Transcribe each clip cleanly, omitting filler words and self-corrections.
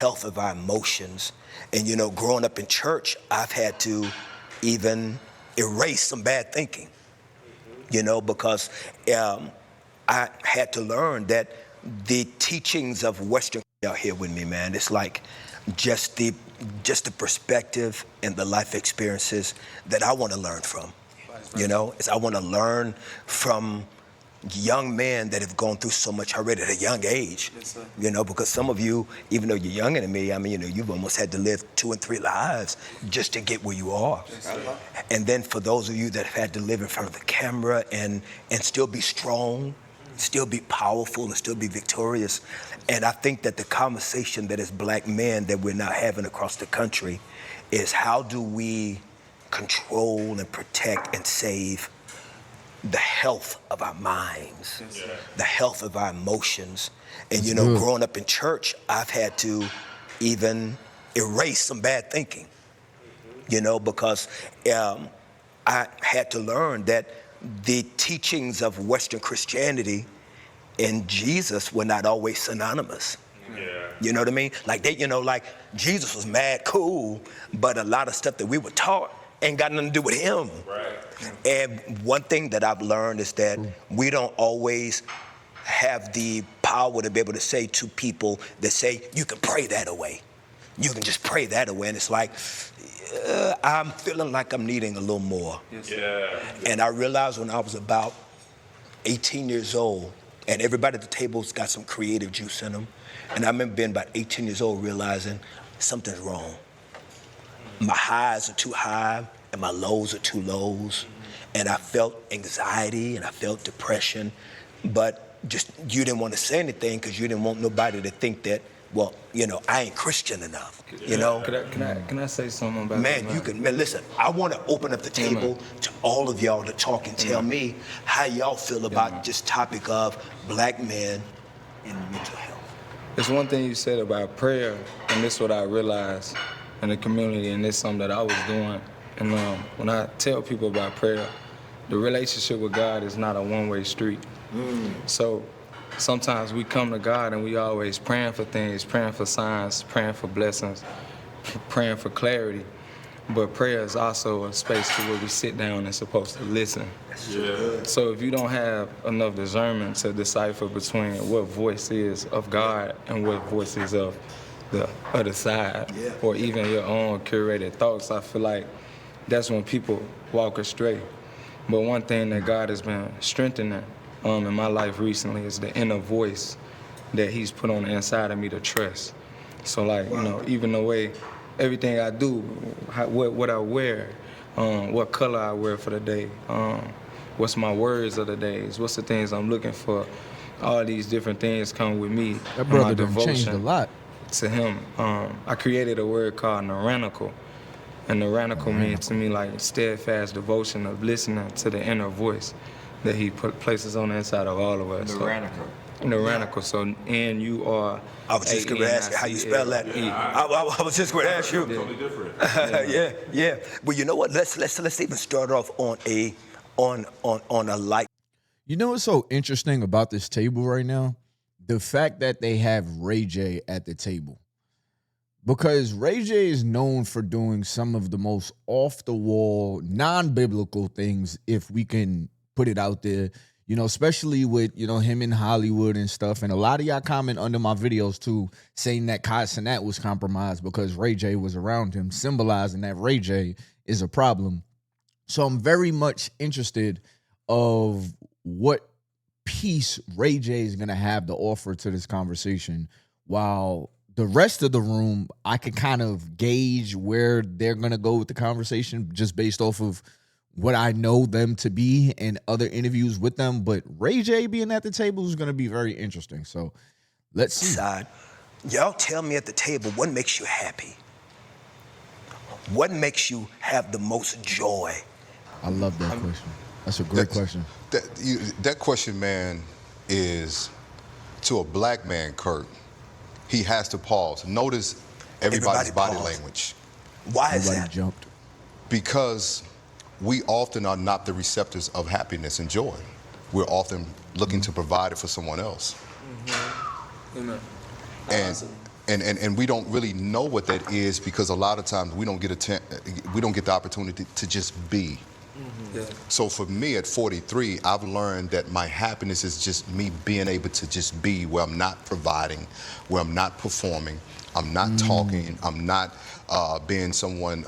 health of our emotions. And growing up in church, I've had to even erase some bad thinking, because I had to learn that the teachings of Western out here with me, man, it's like just the perspective and the life experiences that I want to learn from. I want to learn from young men that have gone through so much already at a young age. Yes, sir. Because some of you, even though you're younger than me, you've almost had to live 2 and 3 lives just to get where you are. Yes, and then for those of you that have had to live in front of the camera and still be strong, still be powerful, and still be victorious. And I think that the conversation that as black men that we're now having across the country is how do we control and protect and save the health of our minds, the health of our emotions. And growing up in church, I've had to even erase some bad thinking, because I had to learn that the teachings of Western Christianity and Jesus were not always synonymous. Yeah. You know what I mean? Like like Jesus was mad cool, but a lot of stuff that we were taught ain't got nothing to do with him. Right. And one thing that I've learned is that we don't always have the power to be able to say to people that say, you can pray that away. You can just pray that away. And it's like, I'm feeling like I'm needing a little more. Yes. Yeah. And I realized when I was about 18 years old, and everybody at the table's got some creative juice in them. And I remember being about 18 years old realizing something's wrong. My highs are too high and my lows are too lows. And I felt anxiety and I felt depression, but just you didn't want to say anything because you didn't want nobody to think that, well, I ain't Christian enough, Can I say something about that? Man, listen, I want to open up the table to all of y'all to talk and tell me how y'all feel about this topic of black men and mental health. There's one thing you said about prayer, and this is what I realized in the community, and this is something that I was doing. And when I tell people about prayer, the relationship with God is not a one-way street. So sometimes we come to God and we always praying for things, praying for signs, praying for blessings, praying for clarity. But prayer is also a space to where we sit down and supposed to listen. Yeah. So if you don't have enough discernment to decipher between what voice is of God and what voice is of the other side, or even your own curated thoughts, I feel like that's when people walk astray. But one thing that God has been strengthening in my life recently is the inner voice that he's put on the inside of me to trust. So even the way everything I do, what I wear, what color I wear for the day, what's my words of the days, what's the things I'm looking for, all these different things come with me. That brother done changed a lot. To him, I created a word called tyrannical. And tyrannical means to me like steadfast devotion of listening to the inner voice that he places on the inside of all of us. Tyrannical. So N-U-R. I was just going to ask you how you spell that. I was just going to ask you. Totally different. Yeah. Well, you know what? Let's even start off on a light. You know what's so interesting about this table right now? The fact that they have Ray J at the table. Because Ray J is known for doing some of the most off-the-wall, non-biblical things, if we can put it out there, especially with, him in Hollywood and stuff. And a lot of y'all comment under my videos, too, saying that Kai Cenat was compromised because Ray J was around him, symbolizing that Ray J is a problem. So I'm very much interested of what piece Ray J is going to have to offer to this conversation, while the rest of the room, I can kind of gauge where they're going to go with the conversation just based off of what I know them to be and other interviews with them. But Ray J being at the table is going to be very interesting. So let's see. Y'all tell me at the table, what makes you happy? What makes you have the most joy? I love that question. That's a great question. That question, man, is to a black man, Kurt. He has to pause. Notice everybody's body language. Why is that? Jumped. Because we often are not the receptors of happiness and joy. We're often looking to provide it for someone else. Amen. And we don't really know what that is because a lot of times we don't get the opportunity to just be. Yeah. So for me at 43, I've learned that my happiness is just me being able to just be where I'm not providing, where I'm not performing, I'm not talking, I'm not being someone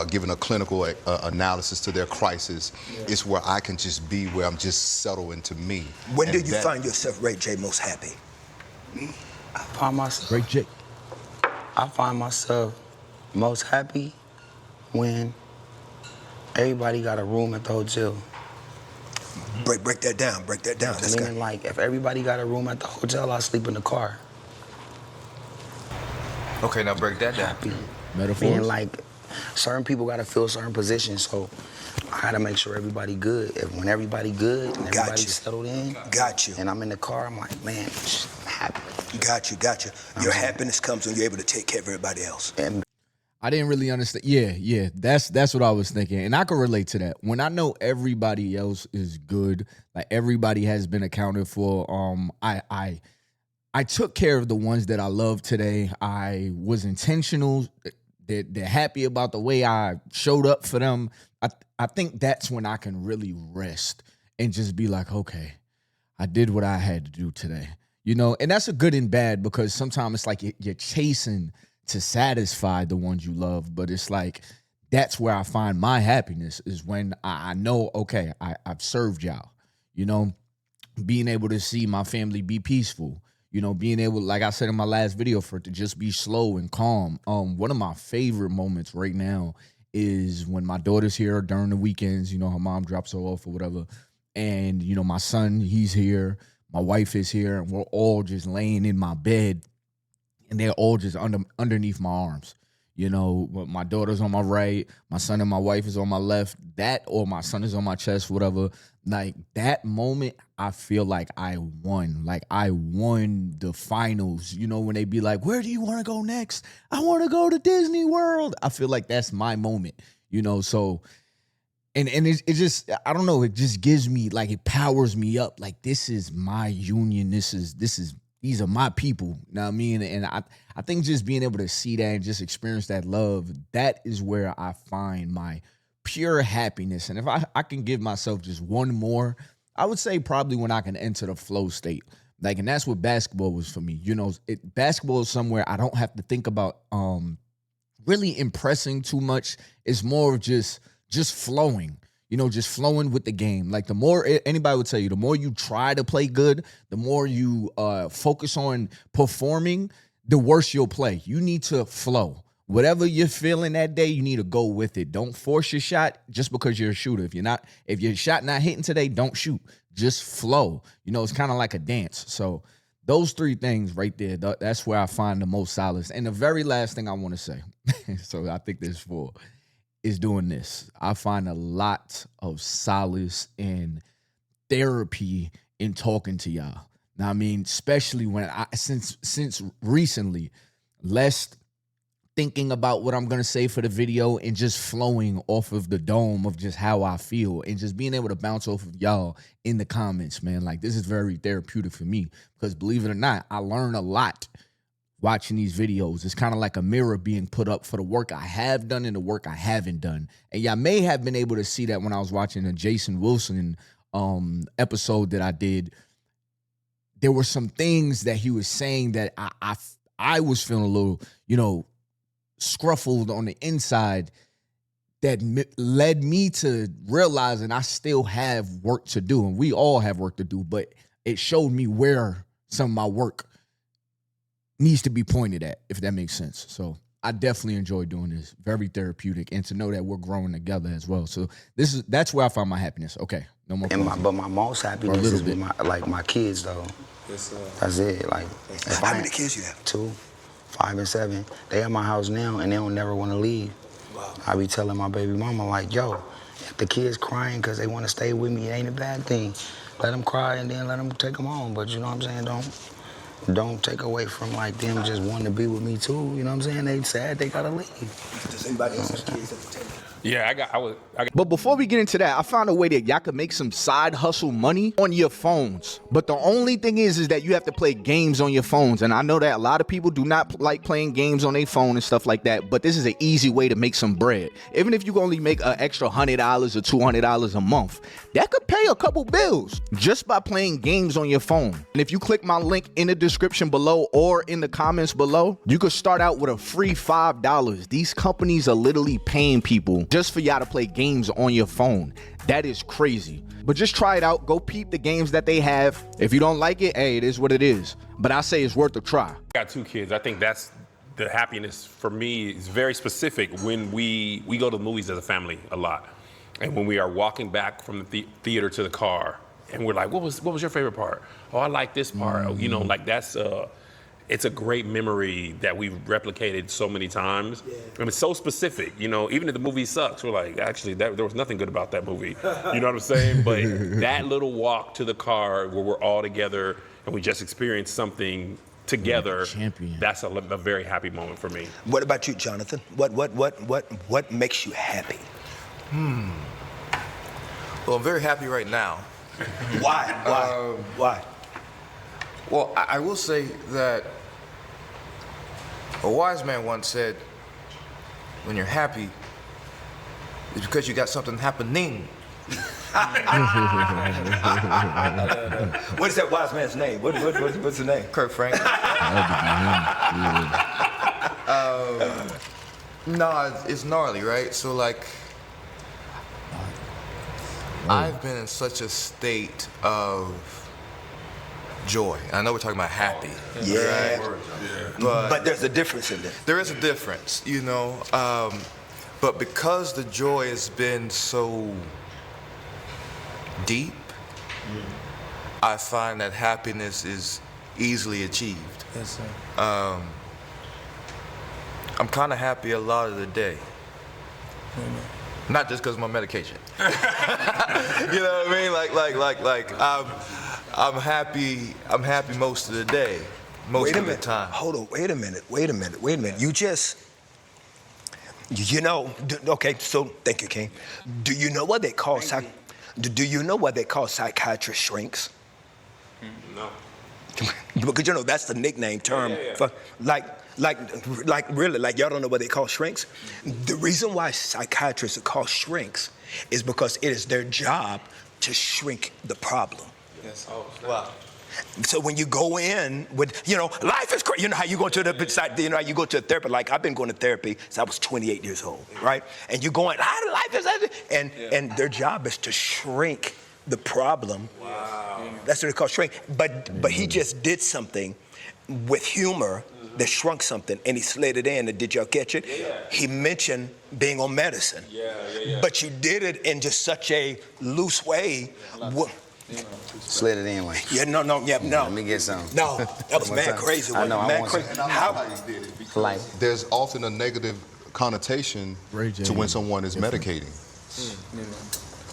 giving a clinical analysis to their crisis. Yeah. It's where I can just be where I'm just settled into me. When do you find yourself, Ray J, most happy? I find myself. Ray J. I find myself most happy when everybody got a room at the hotel. Break that down. Break that down. That's Meaning, like, if everybody got a room at the hotel, I sleep in the car. Okay, now break that down. Metaphors? Meaning, like, certain people got to fill certain positions, so I got to make sure everybody good. When everybody good and everybody's settled in, got you. And I'm in the car, I'm like, man, I'm happy. Got you. Your happiness comes when you're able to take care of everybody else. And I didn't really understand. Yeah. That's what I was thinking. And I can relate to that. When I know everybody else is good, like everybody has been accounted for, I took care of the ones that I love today. I was intentional. They're happy about the way I showed up for them. I think that's when I can really rest and just be like, okay, I did what I had to do today. You know, and that's a good and bad because sometimes it's like you're chasing to satisfy the ones you love, but it's like that's where I find my happiness is when I know, okay, I've served y'all, you know, being able to see my family be peaceful, you know, being able, like I said in my last video, for it to just be slow and calm. One of my favorite moments right now is when my daughter's here during the weekends, you know, her mom drops her off or whatever, and, you know, my son, he's here, my wife is here, and we're all just laying in my bed, and they're all just underneath my arms. You know, my daughter's on my right, my son and my wife is on my left, that or my son is on my chest, whatever. Like, that moment, I feel like I won. Like, I won the finals. You know, when they be like, where do you want to go next? I want to go to Disney World. I feel like that's my moment, you know, so... And it just, I don't know, it just gives me, like, it powers me up. Like, this is my union. These are my people. You know what I mean? And I think just being able to see that and just experience that love, that is where I find my pure happiness. And if I can give myself just one more, I would say probably when I can enter the flow state. Like, and that's what basketball was for me. You know, basketball is somewhere I don't have to think about really impressing too much. It's more of just flowing, you know, just flowing with the game. Like, the more, anybody would tell you, the more you try to play good, the more you focus on performing, the worse you'll play. You need to flow. Whatever you're feeling that day, you need to go with it. Don't force your shot just because you're a shooter. If your shot not hitting today, don't shoot. Just flow. You know, it's kind of like a dance. So those three things right there, that's where I find the most solace. And the very last thing I want to say, so I think there's four, is doing this. I find a lot of solace and therapy in talking to y'all. Now, I mean, especially when since recently, less thinking about what I'm going to say for the video and just flowing off of the dome of just how I feel and just being able to bounce off of y'all in the comments, man. Like, this is very therapeutic for me because, believe it or not, I learn a lot watching these videos. It's kind of like a mirror being put up for the work I have done and the work I haven't done. And y'all may have been able to see that when I was watching the Jason Wilson episode that I did. There were some things that he was saying that I was feeling a little, you know, scruffled on the inside that led me to realizing I still have work to do. And we all have work to do, but it showed me where some of my work needs to be pointed at, if that makes sense. So I definitely enjoy doing this. Very therapeutic, and to know that we're growing together as well. So that's where I find my happiness. Okay, no more. But my most happiness is with my kids, though. Yes, sir. That's it. Like, how many kids you have? 2, 5, and 7. They at my house now, and they don't never want to leave. Wow. I be telling my baby mama, like, yo, if the kids crying because they want to stay with me, it ain't a bad thing. Let them cry and then let them take them home. But you know what I'm saying? Don't take away from, like, them just wanting to be with me too. You know what I'm saying? They sad they gotta leave. Does anybody else have kids at the table? Yeah, I got But before we get into that, I found a way that y'all could make some side hustle money on your phones. But the only thing is that you have to play games on your phones. And I know that a lot of people do not like playing games on their phone and stuff like that. But this is an easy way to make some bread. Even if you can only make an extra $100 or $200 a month, that could pay a couple bills just by playing games on your phone. And if you click my link in the description below or in the comments below, you could start out with a free $5. These companies are literally paying people just for y'all to play games on your phone. That is crazy. But just try it out. Go peep the games that they have. If you don't like it, hey, it is what it is. But I say it's worth a try. got 2 kids. I think that's the happiness for me is very specific when we go to the movies as a family a lot. And when we are walking back from the theater to the car and we're like, what was your favorite part? Oh, I like this part. You know, like that's it's a great memory that we've replicated so many times. Yeah. And it's so specific, you know, even if the movie sucks, we're like, actually, there was nothing good about that movie. You know what I'm saying? But that little walk to the car where we're all together and we just experienced something together, that's a very happy moment for me. What about you, Jonathan? What makes you happy? Well, I'm very happy right now. Why? Well, I will say that a wise man once said, when you're happy, it's because you got something happening. What is that wise man's name? What's the name? Kirk Franklin. No, it's gnarly, right? So, like, I've been in such a state of joy. I know we're talking about happy. Yeah. Right? But there's a difference in that. There is a difference, you know. But because the joy has been so deep, I find that happiness is easily achieved. Yes, sir. I'm kind of happy a lot of the day. Not just because of my medication. You know what I mean? I'm happy most of the day, most of the time. Hold on, wait a minute. You know, okay, so thank you, King. Do you know what they call psychiatrist shrinks? No. Because you know that's the nickname term for really, like y'all don't know what they call shrinks. The reason why psychiatrists are called shrinks is because it is their job to shrink the problem. Yes. Oh, wow. So when you go in with, you know, life is crazy. You know how you go to you go to a therapist. Like I've been going to therapy since I was 28 years old, right? And you're going, life is, and their job is to shrink the problem. Wow. That's what they call shrink. But he just did something with humor that shrunk something, and he slid it in. And did y'all catch it? Yeah. He mentioned being on medicine. Yeah. But you did it in just such a loose way. Slid it in way. Yeah, no. Let me get some. No, that was mad crazy. I know, mad crazy. And I know how you did it because there's often a negative connotation to when someone is medicating.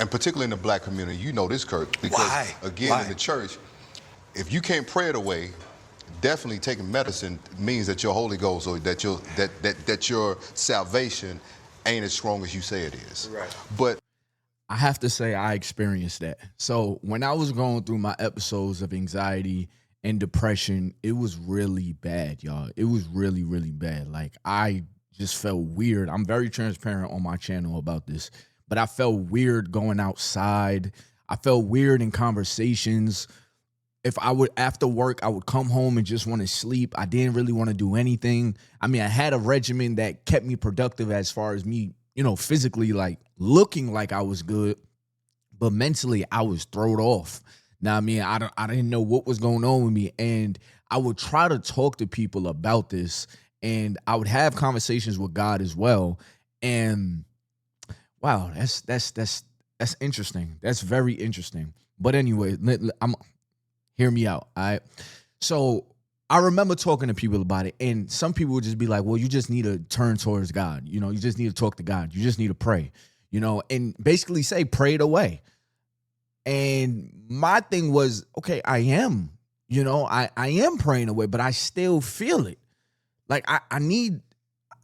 And particularly in the black community, you know this, Kirk, because again in the church, if you can't pray it away, definitely taking medicine means that your Holy Ghost or that your salvation ain't as strong as you say it is. Right. But I have to say I experienced that. So when I was going through my episodes of anxiety and depression, it was really bad, y'all. It was really, really bad. Like I just felt weird. I'm very transparent on my channel about this, but I felt weird going outside. I felt weird in conversations. If I would, after work, I would come home and just want to sleep. I didn't really want to do anything. I mean, I had a regimen that kept me productive as far as me, you know, physically, like looking like I was good, but mentally I was thrown off. Now, I mean, I didn't know what was going on with me, and I would try to talk to people about this, and I would have conversations with God as well. And wow, that's interesting. That's very interesting. But anyway, hear me out. All right. So I remember talking to people about it, and some people would just be like, well, you just need to turn towards God. You know, you just need to talk to God. You just need to pray, you know, and basically say, pray it away. And my thing was, okay, I am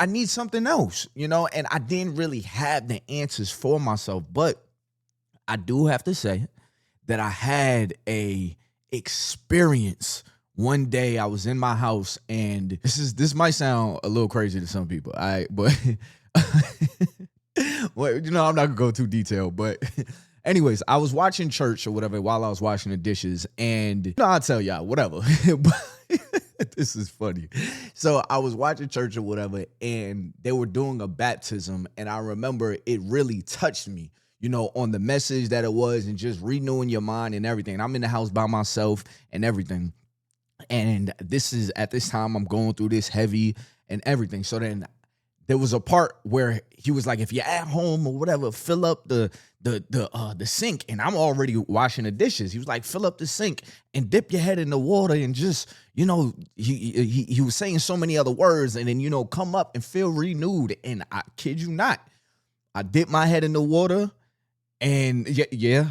I need something else, you know, and I didn't really have the answers for myself. But I do have to say that I had a experience. One day I was in my house, and this might sound a little crazy to some people, all right, but well, you know, I'm not gonna go too detailed, but anyways, I was watching church or whatever while I was washing the dishes, and you know, I'll tell y'all whatever. But this is funny. So I was watching church or whatever, and they were doing a baptism, and I remember it really touched me, you know, on the message that it was, and just renewing your mind and everything. And I'm in the house by myself and everything. And this is at this time I'm going through this heavy and everything. So then there was a part where he was like, if you're at home or whatever, fill up the sink. And I'm already washing the dishes. He was like, fill up the sink and dip your head in the water and just, you know, he was saying so many other words, and then, you know, come up and feel renewed. And I kid you not, I dipped my head in the water. And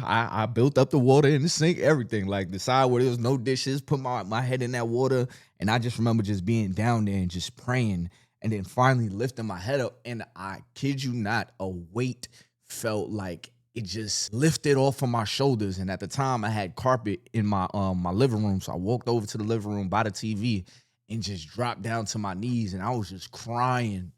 I built up the water in the sink, everything, like the side where there was no dishes, put my head in that water. And I just remember just being down there and just praying, and then finally lifting my head up. And I kid you not, a weight felt like it just lifted off of my shoulders. And at the time I had carpet in my living room. So I walked over to the living room by the TV and just dropped down to my knees, and I was just crying.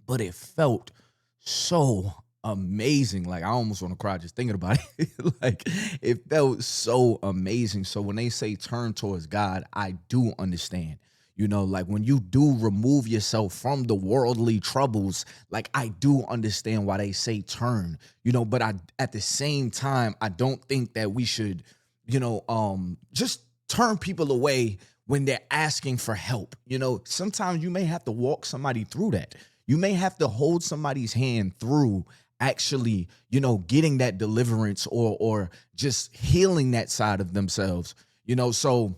But it felt so amazing. Like, I almost want to cry just thinking about it. Like, it felt so amazing. So when they say turn towards God, I do understand. You know, like when you do remove yourself from the worldly troubles, like I do understand why they say turn, you know, but at the same time, I don't think that we should, you know, just turn people away when they're asking for help. You know, sometimes you may have to walk somebody through that. You may have to hold somebody's hand through actually, you know, getting that deliverance or just healing that side of themselves, you know. So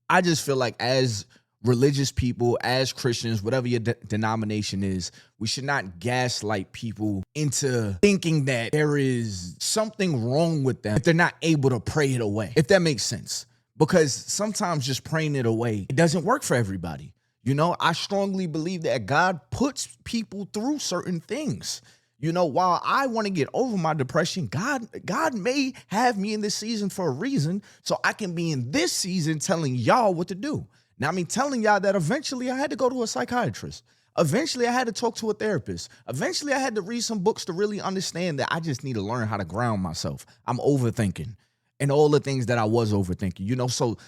I just feel like as religious people, as Christians, whatever your denomination is, we should not gaslight people into thinking that there is something wrong with them if they're not able to pray it away, if that makes sense. Because sometimes just praying it away, it doesn't work for everybody. You know, I strongly believe that God puts people through certain things. You know, while I want to get over my depression, God may have me in this season for a reason, so I can be in this season telling y'all what to do. Now, I mean, telling y'all that eventually I had to go to a psychiatrist. Eventually, I had to talk to a therapist. Eventually, I had to read some books to really understand that I just need to learn how to ground myself. I'm overthinking and all the things that I was overthinking, you know. So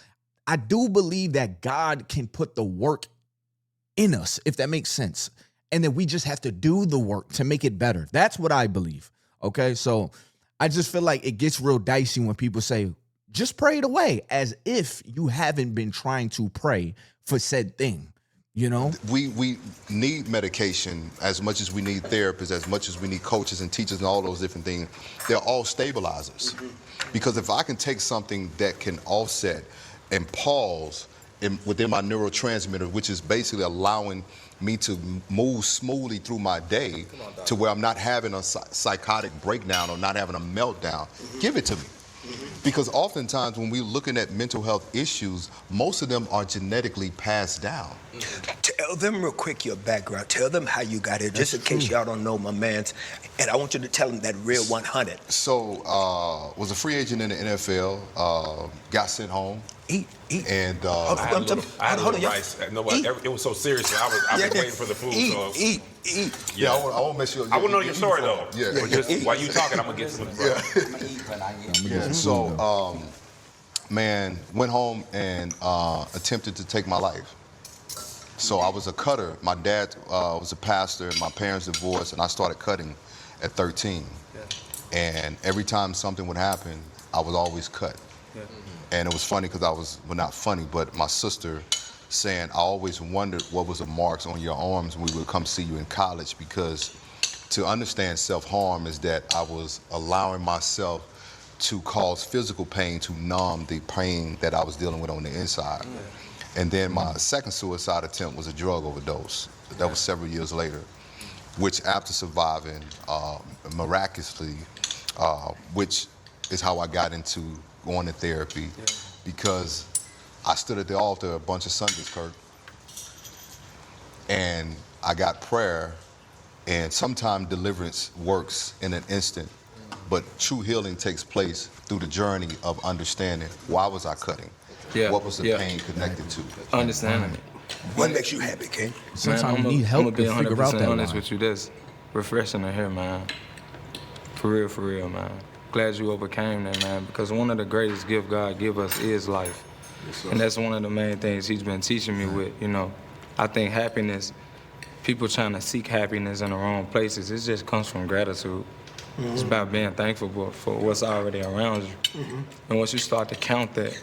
I do believe that God can put the work in us, if that makes sense. And then we just have to do the work to make it better. That's what I believe. Okay. So I just feel like it gets real dicey when people say, just pray it away, as if you haven't been trying to pray for said thing. You know, we need medication as much as we need therapists, as much as we need coaches and teachers and all those different things. They're all stabilizers. Because if I can take something that can offset and pause within my neurotransmitter, which is basically allowing me to move smoothly through my day to where I'm not having a psychotic breakdown or not having a meltdown, give it to me. Because oftentimes when we're looking at mental health issues, most of them are genetically passed down. Tell them real quick your background. Tell them how you got here, just in case y'all don't know my man's. And I want you to tell them that real 100. So, was a free agent in the NFL, got sent home. Eat. And I had a little on, rice. It was so serious. I was waiting for the food. Eat. Yeah, I want to make sure. I want to know your story though. Yeah. But just while you talking, I'm gonna get some. Yeah. So, man, went home and attempted to take my life. So I was a cutter. My dad was a pastor. My parents divorced, and I started cutting at 13. And every time something would happen, I was always cut. And it was funny because well, not funny, but my sister saying, I always wondered what was the marks on your arms when we would come see you in college, because to understand self-harm is that I was allowing myself to cause physical pain to numb the pain that I was dealing with on the inside. And then my second suicide attempt was a drug overdose. That was several years later, which after surviving, miraculously, which is how I got into going to therapy, because I stood at the altar a bunch of Sundays, Kurt, and I got prayer, and sometimes deliverance works in an instant, but true healing takes place through the journey of understanding why was I cutting? Yeah, What was the yeah. pain connected to? Understanding it. What makes you happy, King? Sometimes Man, you need I'm help gonna be to figure out 100% that honest line. with you. That's refreshing to hear, man. For real, man. Glad you overcame that, man, because one of the greatest gifts God give us is life. And that's one of the main things he's been teaching me with, you know. I think happiness, people trying to seek happiness in the wrong places, it just comes from gratitude. It's about being thankful for what's already around you. And once you start to count that,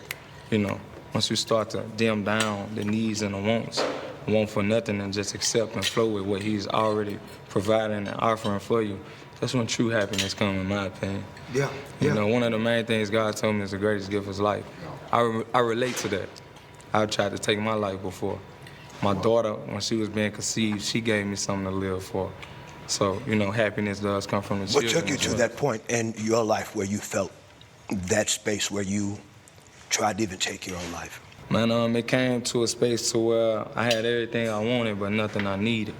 you know, once you start to dim down the needs and the wants, want for nothing and just accept and flow with what he's already providing and offering for you, that's when true happiness comes, in my opinion. Yeah. You know, one of the main things God told me is the greatest gift is life. I relate to that. I tried to take my life before. My daughter, when she was being conceived, she gave me something to live for. So, you know, happiness does come from the What children. took you as to well. that point in your life where you felt that space where you tried to even take your own life? Man, it came to a space to where I had everything I wanted, but nothing I needed.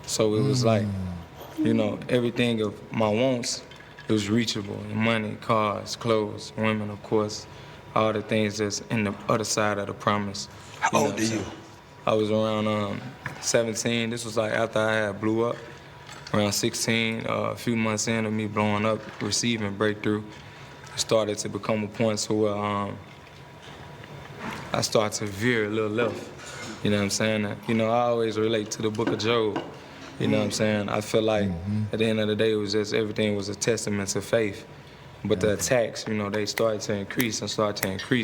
So it was like, you know, everything of my wants, it was reachable. Money, cars, clothes, women, of course, all the things that's in the other side of the promise. How know old what are I'm you? saying? I was around 17. This was like after I had blew up. Around 16, a few months into me blowing up, receiving breakthrough, it started to become a point to where I started to veer a little left. You know what I'm saying? You know, I always relate to the book of Job. You know what I'm saying? I feel like at the end of the day, it was just everything was a testament to faith. But the attacks, you know, they started to increase,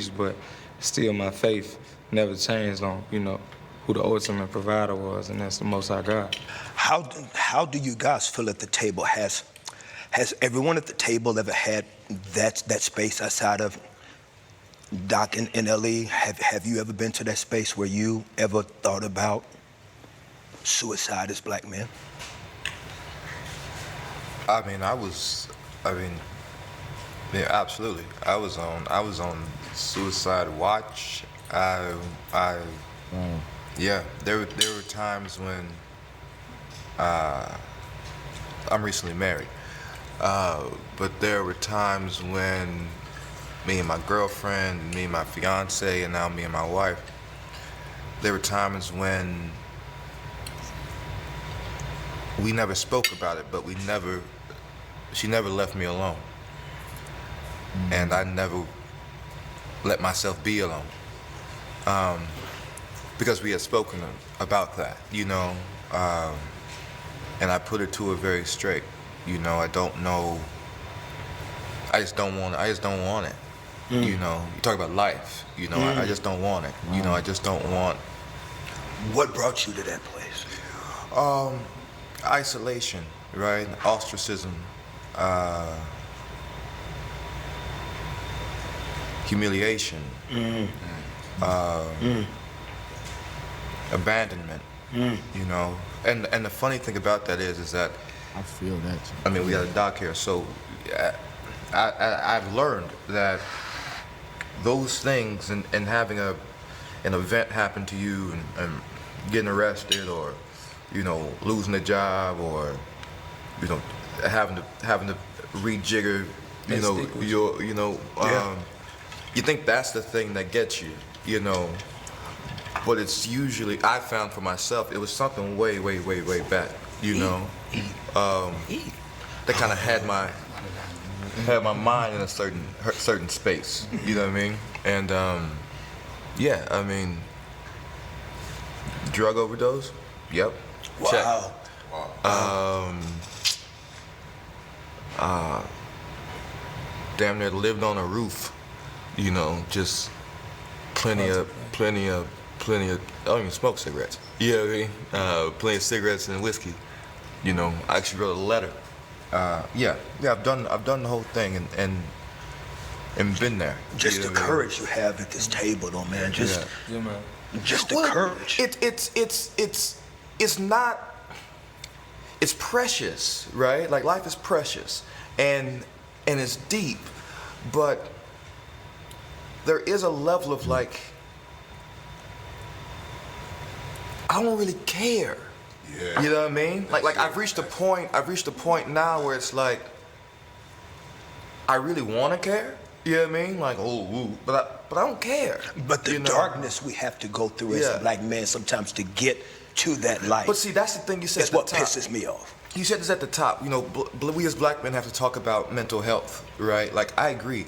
but still my faith never changed on, you know, who the ultimate provider was, and that's the Most High God. How do you guys feel at the table? Has everyone at the table ever had that space outside of Doc and LE? Have you ever been to that space where you ever thought about suicide as black men? Yeah, absolutely. I was on suicide watch. Yeah, there were times when I'm recently married, but there were times when me and my girlfriend, me and my fiance, and now me and my wife, there were times when we never spoke about it, but she never left me alone. And I never let myself be alone. Because we had spoken about that, you know, and I put it to her very straight. You know, I just don't want it. You know, you talk about life, you know, I just don't want it. You know, I just don't want. What brought you to that place? Isolation, right? Ostracism, humiliation, abandonment, you know. And the funny thing about that is that I feel that too. I mean, we got a doc here, so I've learned that those things and having an event happen to you and getting arrested, or you know, losing a job, or you know, having to rejigger, you know, your you think that's the thing that gets you, you know, but it's usually, I found for myself, it was something way back, you know, that kind of had my mind in a certain space, you know what I mean? And yeah, I mean, drug overdose, yep. Wow. Damn near lived on a roof, you know, just plenty of, I don't even smoke cigarettes. You know what I mean? Plenty of cigarettes and whiskey. You know, I actually wrote a letter. Yeah, I've done the whole thing and been there. Just You the know what I mean? courage you have at this table, though, man. Just Man. the Well, courage. It's not. It's precious, right? Like life is precious, and it's deep, but there is a level of like, I don't really care. Yeah. You know what I mean? Like I've reached a point now where it's like, I really want to care. You know what I mean? Like, but I don't care. But the you know? darkness we have to go through as a black man sometimes to get to that light. But see, that's the thing you said. It's what pisses me off. You said this at the top. You know, we as black men have to talk about mental health, right? Like, I agree.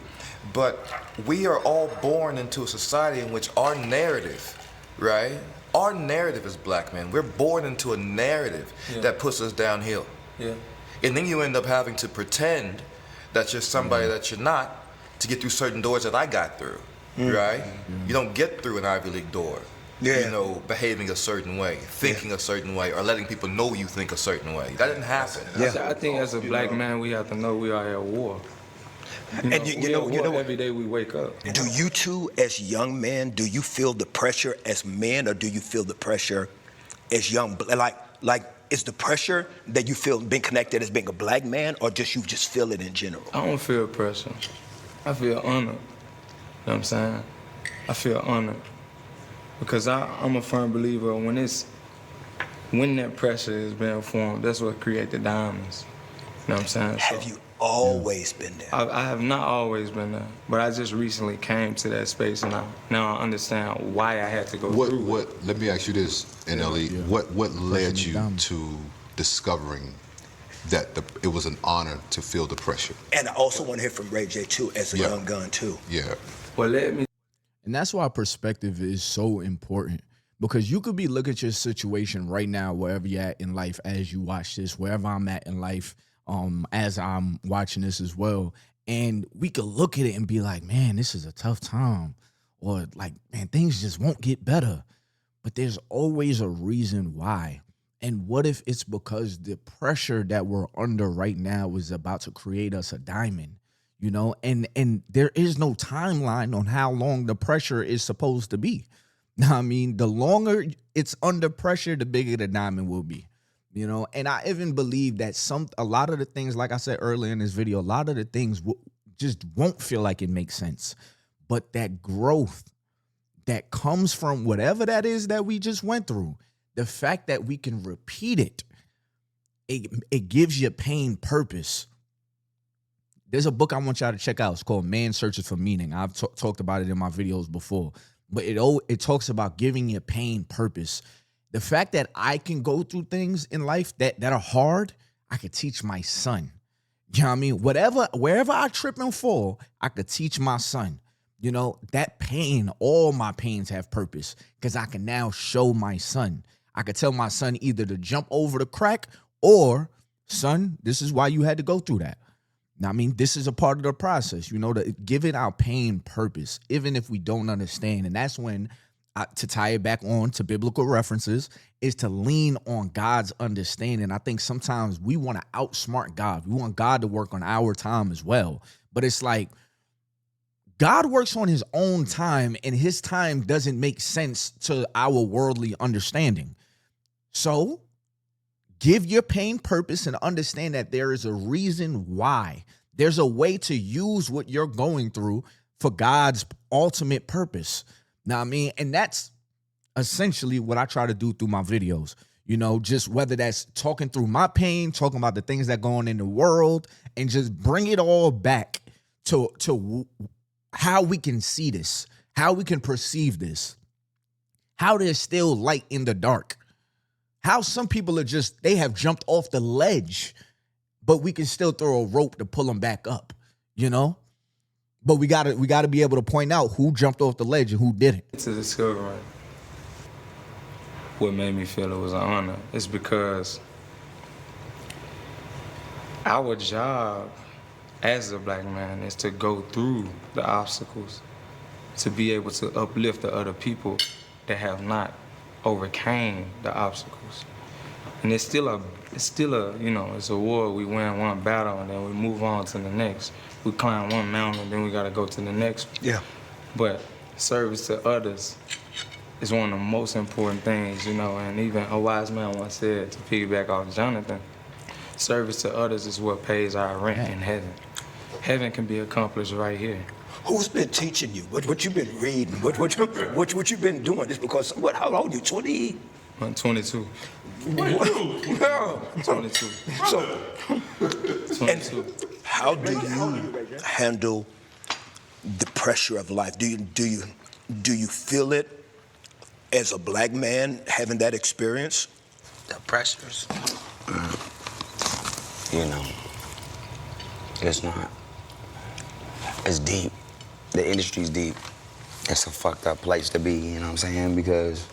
But we are all born into a society in which our narrative, right? Our narrative as black men, we're born into a narrative that puts us downhill. Yeah. And then you end up having to pretend that you're somebody that you're not to get through certain doors that I got through, right? You don't get through an Ivy League door. You know, behaving a certain way, thinking a certain way, or letting people know you think a certain way. That didn't happen. I think as a black man, we have to know we are at war. And you know, every day we wake up. Do you two, as young men, do you feel the pressure as men, or do you feel the pressure as young? Like, is the pressure that you feel being connected as being a black man, or just you just feel it in general? I don't feel pressure. I feel honored. You know what I'm saying? I feel honored. Because I'm a firm believer when that pressure is being formed, that's what creates the diamonds. You know what I'm saying? Have you always been there? I have not always been there, but I just recently came to that space, and now I understand why I had to go through it. Let me ask you this, NLE. Yeah. What led you down. to discovering that it was an honor to feel the pressure? And I also want to hear from Ray J too, as a young gun too. Yeah. Well, let me. And that's why perspective is so important, because you could be looking at your situation right now, wherever you're at in life, as you watch this, wherever I'm at in life, as I'm watching this as well. And we could look at it and be like, man, this is a tough time. Or like, man, things just won't get better. But there's always a reason why. And what if it's because the pressure that we're under right now is about to create us a diamond? You know, and there is no timeline on how long the pressure is supposed to be. I mean, the longer it's under pressure, the bigger the diamond will be. You know, and I even believe that a lot of the things, like I said earlier in this video, a lot of the things just won't feel like it makes sense. But that growth that comes from whatever that is that we just went through, the fact that we can repeat it gives your pain purpose. There's a book I want y'all to check out. It's called Man Searches for Meaning. I've talked about it in my videos before. But it talks about giving your pain purpose. The fact that I can go through things in life that are hard, I could teach my son. You know what I mean? Wherever I trip and fall, I could teach my son. You know, that pain, all my pains have purpose, because I can now show my son. I could tell my son either to jump over the crack or, son, this is why you had to go through that. Now, I mean, this is a part of the process, you know, giving our pain purpose, even if we don't understand. And that's when, to tie it back on to biblical references, is to lean on God's understanding. I think sometimes we want to outsmart God. We want God to work on our time as well. But it's like, God works on his own time, and his time doesn't make sense to our worldly understanding. So give your pain purpose and understand that there is a reason why. There's a way to use what you're going through for God's ultimate purpose. Now, I mean, and that's essentially what I try to do through my videos. You know, just whether that's talking through my pain, talking about the things that go on in the world, and just bring it all back to how we can see this, how we can perceive this, how there's still light in the dark. How some people they have jumped off the ledge, but we can still throw a rope to pull them back up, you know? But we gotta be able to point out who jumped off the ledge and who didn't. To discovering what made me feel it was an honor is because our job as a black man is to go through the obstacles, to be able to uplift the other people that have not overcame the obstacles. And it's still a, you know, it's a war. We win one battle and then we move on to the next. We climb one mountain and then we gotta go to the next. Yeah. But service to others is one of the most important things, you know, and even a wise man once said, to piggyback off Jonathan, service to others is what pays our rent in heaven. Heaven can be accomplished right here. Who's been teaching you? What you been reading? What you been doing? Just because, how old are you, 20? I'm 22. Yeah. 22. So, 22. how do you handle the pressure of life? Do you feel it as a black man having that experience? The pressures, you know, it's not. It's deep. The industry's deep. It's a fucked up place to be, you know what I'm saying? Because,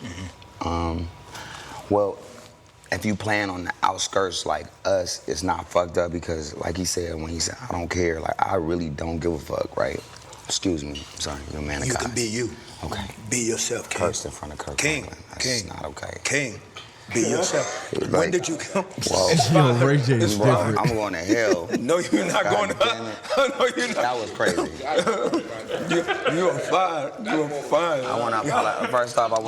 well, if you plan on the outskirts like us, it's not fucked up because, like he said, when he said, I don't care, like, I really don't give a fuck, right? Excuse me, sorry, you're a man of You God. can be you. Okay. Be yourself, King. Cursed in front of Kirk King, Franklin. That's King, not okay. King, be yourself. Like, When did you come? Whoa. Yo, Ray J is Bro, different. I'm going to hell. No, you're not God going to. damn it. No, you're not. That was crazy. You are fine. You are fine. I want to apologize. First off, I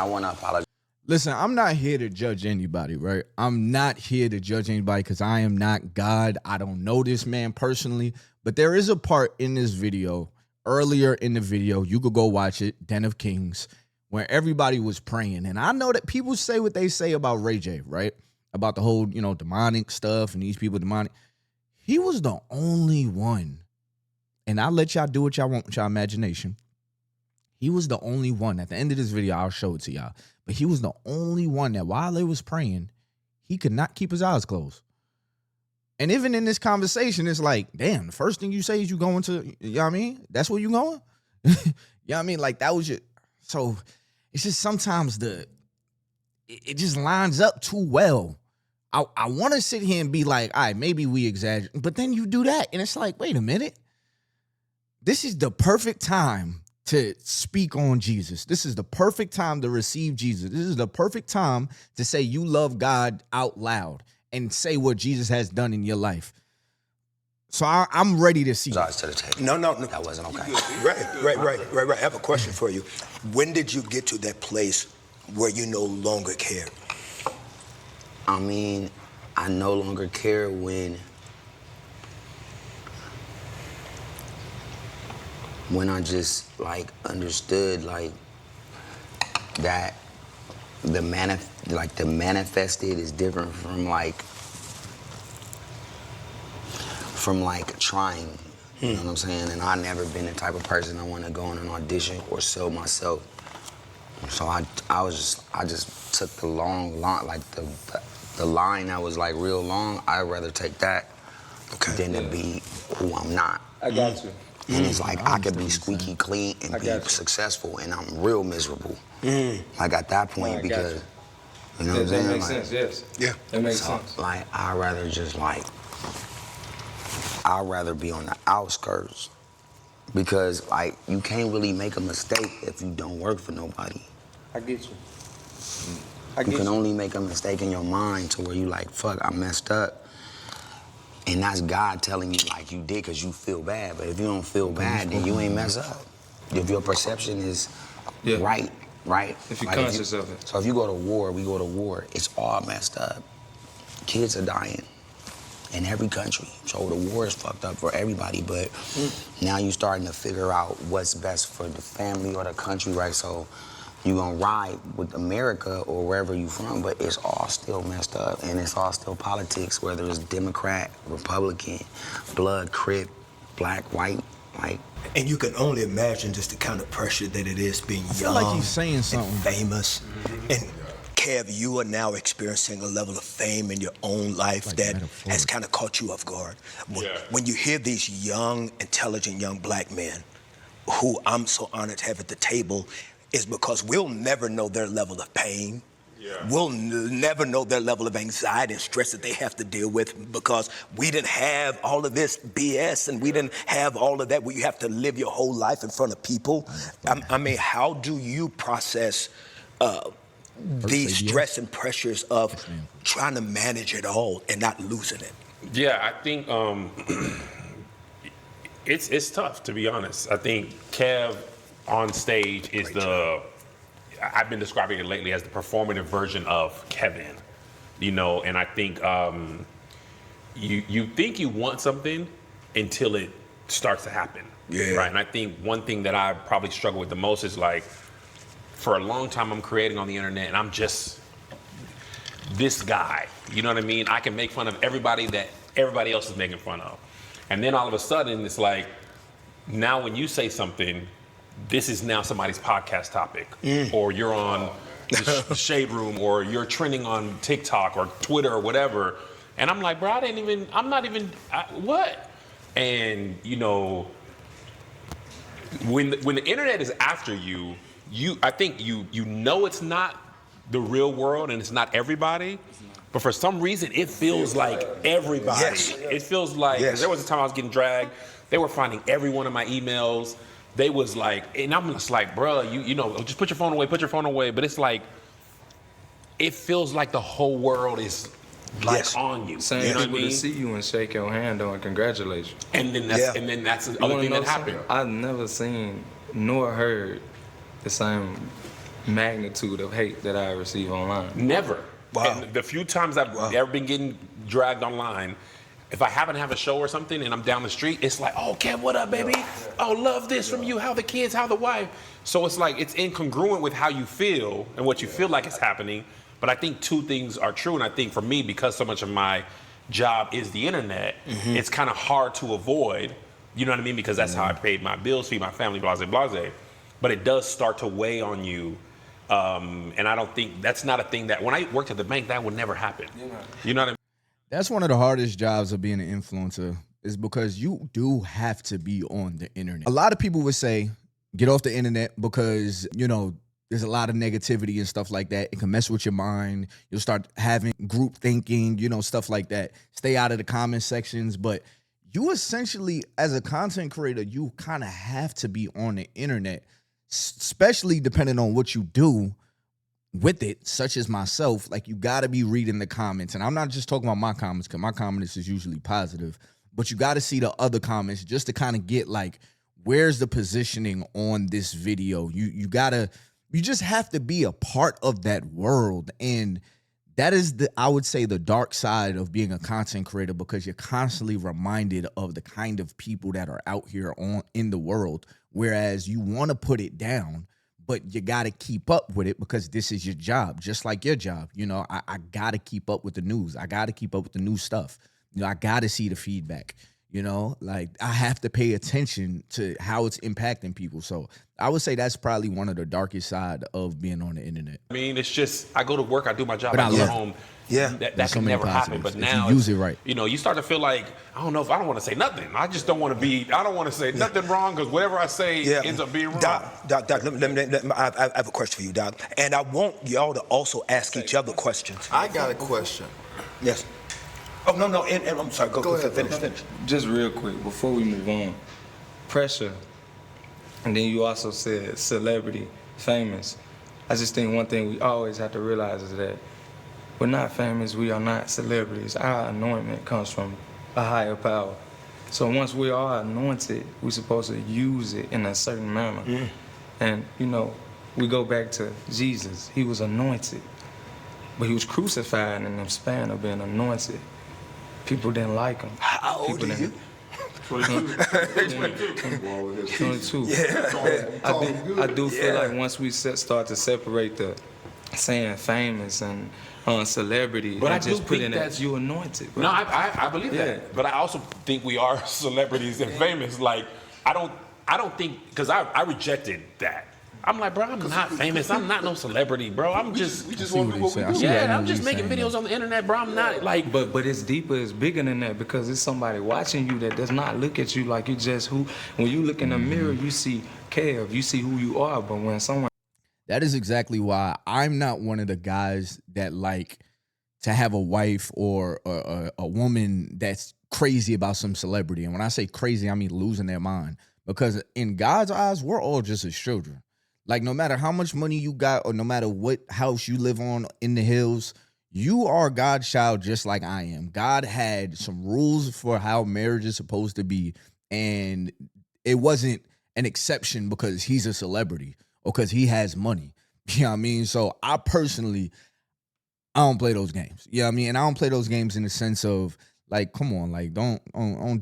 want to apologize. Listen, I'm not here to judge anybody, right? I'm not here to judge anybody because I am not God. I don't know this man personally, but there is a part in this video, earlier in the video, you could go watch it, Den of Kings, where everybody was praying. And I know that people say what they say about Ray J, right? About the whole, demonic stuff and these people demonic. He was the only one, and I'll let y'all do what y'all want with y'all imagination. He was the only one. At the end of this video, I'll show it to y'all. But he was the only one that while they was praying, he could not keep his eyes closed. And even in this conversation, it's like, damn, the first thing you say is you going to, you know what I mean? That's where you going? You know what I mean? Like that was your, so it's just sometimes it just lines up too well. I want to sit here and be like, all right, maybe we exaggerate. But then you do that and it's like, wait a minute. This is the perfect time to speak on Jesus. This is the perfect time to receive Jesus. This is the perfect time to say you love God out loud and say what Jesus has done in your life. So I'm ready to see. To the table. No. That wasn't okay. Right. I have a question for you. When did you get to that place where you no longer cared? I mean, I no longer care when I just understood that the manifested is different from trying. You know what I'm saying? And I never been the type of person I want to go on an audition or sell myself. So I just took the long the line that was real long. I'd rather take that than to be who I'm not. I got you. And it's I could be squeaky clean and be successful, and I'm real miserable. At that point, because you know what I'm saying? That makes sense. Yes. Yeah. That makes So, sense. I'd rather just I'd rather be on the outskirts because you can't really make a mistake if you don't work for nobody. I get you. You can only make a mistake in your mind to where you fuck, I messed up. And that's God telling you you did because you feel bad. But if you don't feel bad, then you ain't mess up. If your perception is right? If you're conscious of it. So if you go to war, we go to war, it's all messed up. Kids are dying in every country. So the war is fucked up for everybody, but now you're starting to figure out what's best for the family or the country, right? So you're gonna ride with America or wherever you from, but it's all still messed up and it's all still politics, whether it's Democrat, Republican, blood, crip, black, white, And you can only imagine just the kind of pressure that it is being young. I feel like he's saying something. And famous. And Kev, you are now experiencing a level of fame in your own life that has kind of caught you off guard. When you hear these young, intelligent young black men who I'm so honored to have at the table, is because we'll never know their level of pain. We'll never know their level of anxiety and stress that they have to deal with because we didn't have all of this BS and we didn't have all of that where you have to live your whole life in front of people. I mean, how do you process these stress and pressures of trying to manage it all and not losing it? Yeah, I think it's tough, to be honest. I think Kev on stage is I've been describing it lately as the performative version of Kevin, and I think you think you want something until it starts to happen. Right. And I think one thing that I probably struggle with the most is for a long time I'm creating on the internet and I'm just this guy. You know what I mean? I can make fun of everybody that everybody else is making fun of. And then all of a sudden, it's like, now when you say something, this is now somebody's podcast topic. Or you're on the Shade Room, or you're trending on TikTok or Twitter or whatever. And I'm like, bro, what? And, you know, when the internet is after you, I think you know it's not the real world and it's not everybody, but for some reason it feels like everybody. Yes. It feels like, 'cause there was a time I was getting dragged. They were finding every one of my emails. They was like, and I'm just like, bro, you know, just put your phone away. But it's like, it feels like the whole world is like on you. Same You know what I people mean? to see you and shake your hand on congratulations. And then that's the You other wanna thing know that happened. something? I've never seen nor heard the same magnitude of hate that I receive online. Never. Wow. And the few times I've ever been getting dragged online, if I happen to have a show or something and I'm down the street, it's like, oh, Kev, what up, baby? Oh, love this from you. How the kids, how the wife? So it's like, it's incongruent with how you feel and what you feel like is happening. But I think two things are true. And I think for me, because so much of my job is the internet, it's kind of hard to avoid. You know what I mean? Because that's how I paid my bills, feed my family, blase, blase. But it does start to weigh on you. And I don't think, that's not a thing that, when I worked at the bank, that would never happen. You know what I mean? That's one of the hardest jobs of being an influencer, is because you do have to be on the internet. A lot of people would say, get off the internet because, you know, there's a lot of negativity and stuff like that. It can mess with your mind. You'll start having group thinking, you know, stuff like that. Stay out of the comment sections. But you essentially, as a content creator, you kind of have to be on the internet, especially depending on what you do with it, such as myself. Like, you got to be reading the comments. And I'm not just talking about my comments, because my comments is usually positive, but you got to see the other comments just to kind of get, like, where's the positioning on this video? You just have to be a part of that world. And that is I would say, the dark side of being a content creator, because you're constantly reminded of the kind of people that are out here in the world. Whereas you want to put it down, but you got to keep up with it because this is your job, just like your job. You know, I got to keep up with the news. I got to keep up with the new stuff. You know, I got to see the feedback. You know, like, I have to pay attention to how it's impacting people. So I would say that's probably one of the darkest side of being on the internet. I mean, it's just, I go to work, I do my job, But I I go love home. Yeah. That so can many never happen. But positives, if now, you use it right. you know, you start to feel like, I don't want to say nothing. I just don't want to say nothing wrong, because whatever I say ends up being wrong. Doc, I have a question for you, Doc. And I want y'all to also ask each other questions. I got a question. Yes. Oh, no, and I'm sorry, go ahead, finish. Just real quick, before we move on, pressure, and then you also said celebrity, famous. I just think one thing we always have to realize is that we're not famous, we are not celebrities. Our anointment comes from a higher power. So once we are anointed, we're supposed to use it in a certain manner. And, you know, we go back to Jesus. He was anointed, but he was crucified in the span of being anointed. People didn't like him. How old are you? 22. I do feel like once we start to separate the saying famous and celebrity, But and I just do put think in that's- that you anointed. Bro. No, I believe Yeah. that. But I also think we are celebrities and famous. Like, I don't think, because I rejected that. I'm like, bro, I'm not famous. I'm not no celebrity, bro. I'm just, We just see want what to do he what said. we I do. see that. yeah, I'm what just he's making saying, videos though. on the internet, bro. I'm not like, But it's deeper, it's bigger than that, because it's somebody watching you that does not look at you like you just who. When you look in the mirror, you see Kev, you see who you are. But when someone That is exactly why I'm not one of the guys that like to have a wife or a woman that's crazy about some celebrity. And when I say crazy, I mean losing their mind. Because in God's eyes, we're all just his children. Like, no matter how much money you got or no matter what house you live on in the hills, you are God's child just like I am. God had some rules for how marriage is supposed to be. And it wasn't an exception because he's a celebrity or because he has money. You know what I mean? So I personally, I don't play those games. You know what I mean? And I don't play those games in the sense of, like, come on, like, don't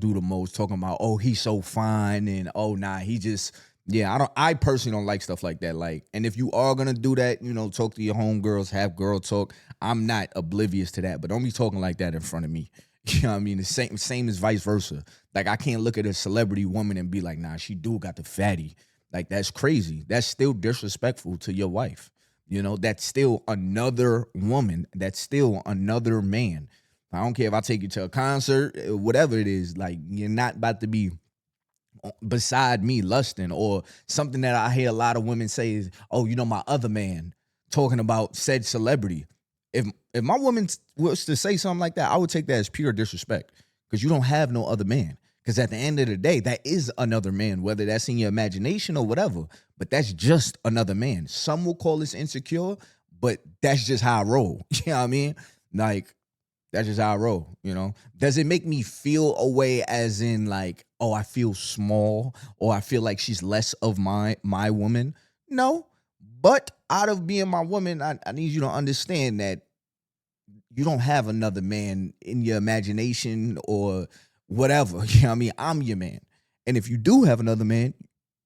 do the most talking about, oh, he's so fine and, oh, nah, he just Yeah, I personally don't like stuff like that. Like, and if you are gonna do that, you know, talk to your homegirls, have girl talk. I'm not oblivious to that, but don't be talking like that in front of me. You know what I mean? The same as vice versa. Like, I can't look at a celebrity woman and be like, nah, she do got the fatty. Like, that's crazy. That's still disrespectful to your wife. You know, that's still another woman. That's still another man. I don't care if I take you to a concert, whatever it is. Like, you're not about to be beside me lusting, or something that I hear a lot of women say is, oh, you know, my other man, talking about said celebrity. If my woman was to say something like that, I would take that as pure disrespect, because you don't have no other man. Because at the end of the day, that is another man, whether that's in your imagination or whatever, but that's just another man. Some will call this insecure, but that's just how I roll. You know what I mean? Like, that's just how I roll, you know? Does it make me feel a way, as in like, oh, I feel small, or I feel like she's less of my woman? No. But out of being my woman, I need you to understand that you don't have another man in your imagination or whatever. You know what I mean? I'm your man. And if you do have another man,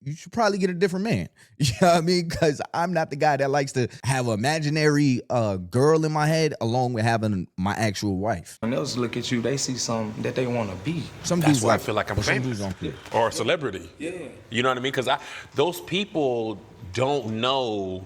you should probably get a different man. You know what I mean? Because I'm not the guy that likes to have an imaginary girl in my head along with having my actual wife. When else look at you, they see something that they want to be. Some That's dudes why I like feel like I'm but some famous dudes don't care. or a celebrity. Yeah. You know what I mean? Because those people don't know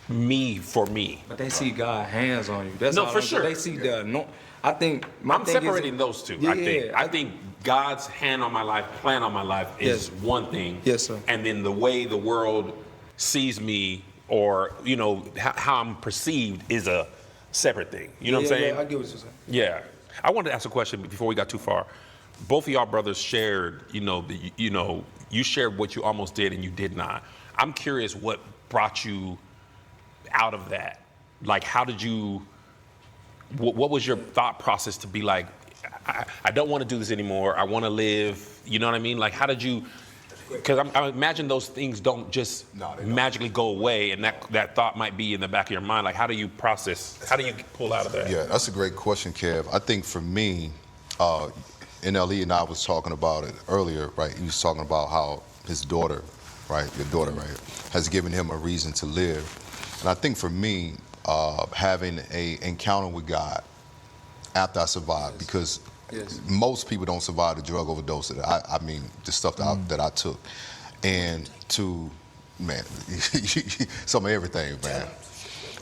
me for me. But they see God's hands on you. That's No, all for I'm saying. sure. They see the I think my I'm thing separating is, those two. Yeah, I think God's hand on my life, plan on my life is Yes. one thing. Yes, sir. And then the way the world sees me, or you know how I'm perceived, is a separate thing. You know what I'm saying? Yeah, I get what you're saying. Yeah. I wanted to ask a question before we got too far. Both of y'all brothers shared, you shared what you almost did and you did not. I'm curious what brought you out of that. Like, how did you, what was your thought process to be like, I don't want to do this anymore. I want to live. You know what I mean? Like, how did you, because I imagine those things don't just magically go away, and that thought might be in the back of your mind. Like, how do you process, how do you pull out of that? Yeah, that's a great question, Kev. I think for me, NLE and I was talking about it earlier, right? He was talking about how his daughter, right, your daughter, right, has given him a reason to live. And I think for me, having an encounter with God after I survived, because most people don't survive the drug overdose. I mean, the stuff that I took. And to, man, some of everything, man.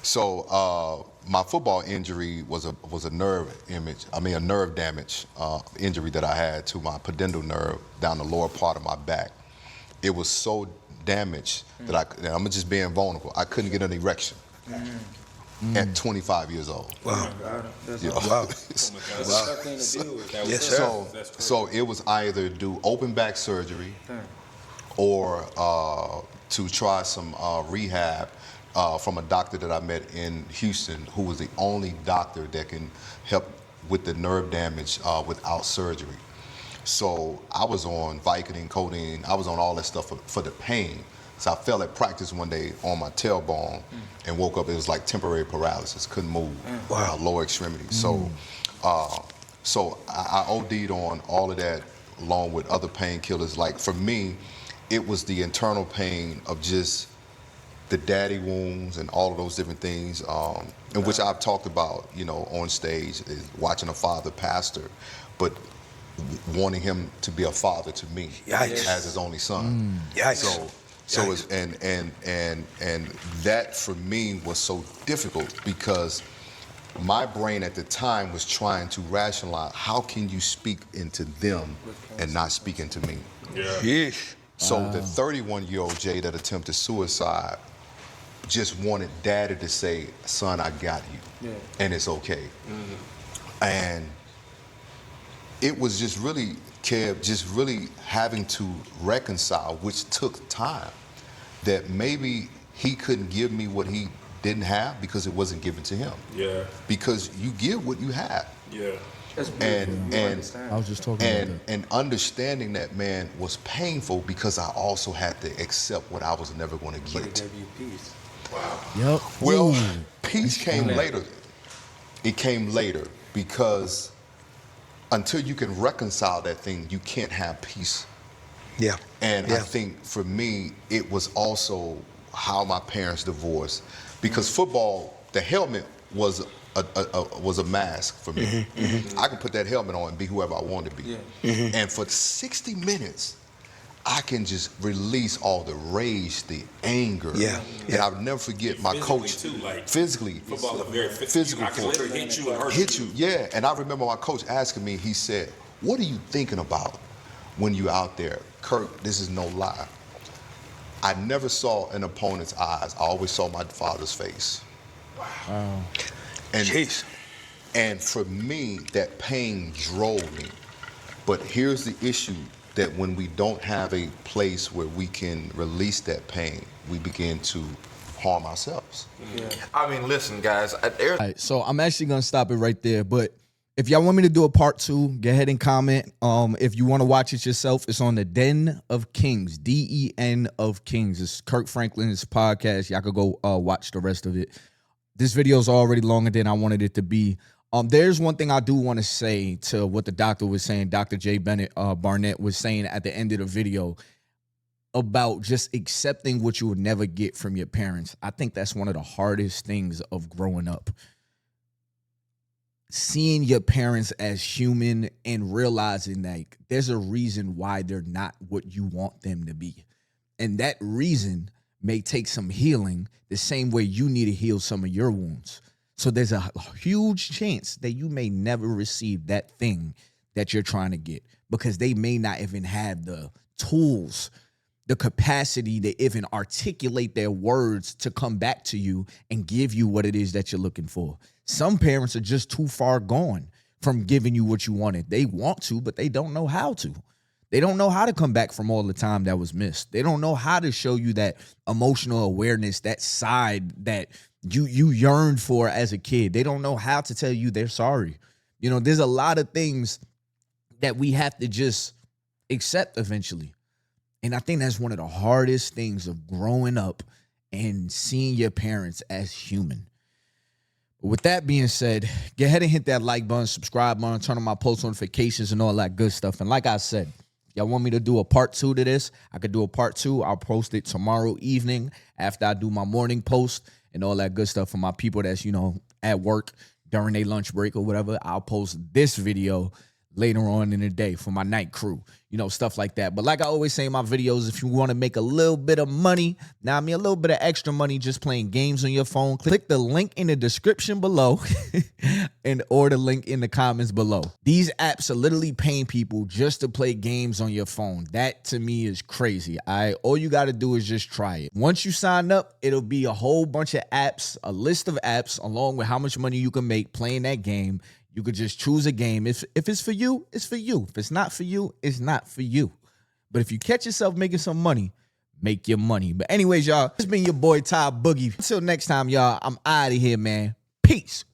So my football injury was a nerve damage injury that I had to my pudendal nerve down the lower part of my back. It was so damaged that I'm just being vulnerable. I couldn't get an erection at 25 years old. Wow. You know? Wow. Yes, sir. So it was either do open back surgery or to try some rehab from a doctor that I met in Houston, who was the only doctor that can help with the nerve damage without surgery. So I was on Vicodin, codeine, I was on all that stuff for the pain. So I fell at practice one day on my tailbone and woke up, it was like temporary paralysis, couldn't move, lower extremity. So I OD'd on all of that along with other painkillers. Like for me, it was the internal pain of just the daddy wounds and all of those different things, in which I've talked about, on stage, is watching a father pastor, but wanting him to be a father to me as his only son. So it's, and that for me was so difficult because my brain at the time was trying to rationalize, how can you speak into them and not speak into me? So the 31-year-old Jay that attempted suicide just wanted daddy to say, son, I got you, and it's okay. And it was just really, Kev, just really having to reconcile, which took time, that maybe he couldn't give me what he didn't have because it wasn't given to him. Because you give what you have. That's And I was just talking about that. and understanding that, man, was painful because I also had to accept what I was never going to get. peace. Yep. Well, peace came later. It came later because until you can reconcile that thing, you can't have peace Yeah. And Yeah. I think for me, it was also how my parents divorced, because football, the helmet was a mask for me. I could put that helmet on and be whoever I wanted to be. And for 60 minutes, I can just release all the rage, the anger. Yeah, And yeah. I'll never forget my coach. Too, like, Physically. football is very Physical I can for it. literally hit you and hurt Hit you, yeah. And I remember my coach asking me, he said, "What are you thinking about when you're out there?" Kirk, this is no lie. I never saw an opponent's eyes. I always saw my father's face. Wow. And, Jeez. and for me, that pain drove me. But here's the issue, that when we don't have a place where we can release that pain, we begin to harm ourselves. I mean, listen, guys. All right, so I'm actually gonna stop it right there. But if y'all want me to do a part 2, go ahead and comment. If you want to watch it yourself, it's on the Den of Kings, DEN of Kings. It's Kirk Franklin's podcast. Y'all could go watch the rest of it. This video is already longer than I wanted it to be. There's one thing I do want to say to what the doctor was saying. Dr. J. Bennett Barnett was saying at the end of the video about just accepting what you would never get from your parents. I think that's one of the hardest things of growing up. Seeing your parents as human and realizing that there's a reason why they're not what you want them to be. And that reason may take some healing the same way you need to heal some of your wounds. So there's a huge chance that you may never receive that thing that you're trying to get, because they may not even have the tools, the capacity to even articulate their words to come back to you and give you what it is that you're looking for. Some parents are just too far gone from giving you what you wanted. They want to, but they don't know how to. They don't know how to come back from all the time that was missed. They don't know how to show you that emotional awareness, that side that you yearned for as a kid. They don't know how to tell you they're sorry. You know, there's a lot of things that we have to just accept eventually. And I think that's one of the hardest things of growing up and seeing your parents as human. With that being said, go ahead and hit that like button, subscribe button, turn on my post notifications and all that good stuff. And like I said, y'all want me to do a part 2 to this? I could do a part 2. I'll post it tomorrow evening after I do my morning post and all that good stuff for my people that's, you know, at work during their lunch break or whatever. I'll post this video later on in the day for my night crew, you know, stuff like that. But like I always say in my videos, if you want to make a little bit of money, now I mean a little bit of extra money just playing games on your phone, click the link in the description below or the link in the comments below. These apps are literally paying people just to play games on your phone. That to me is crazy. All you got to do is just try it. Once you sign up, it'll be a whole bunch of apps, a list of apps along with how much money you can make playing that game. You could just choose a game. If it's for you, it's for you. If it's not for you, it's not for you. But if you catch yourself making some money, make your money. But anyways, y'all, it's been your boy Ty Boogie. Until next time, y'all, I'm out of here, man. Peace.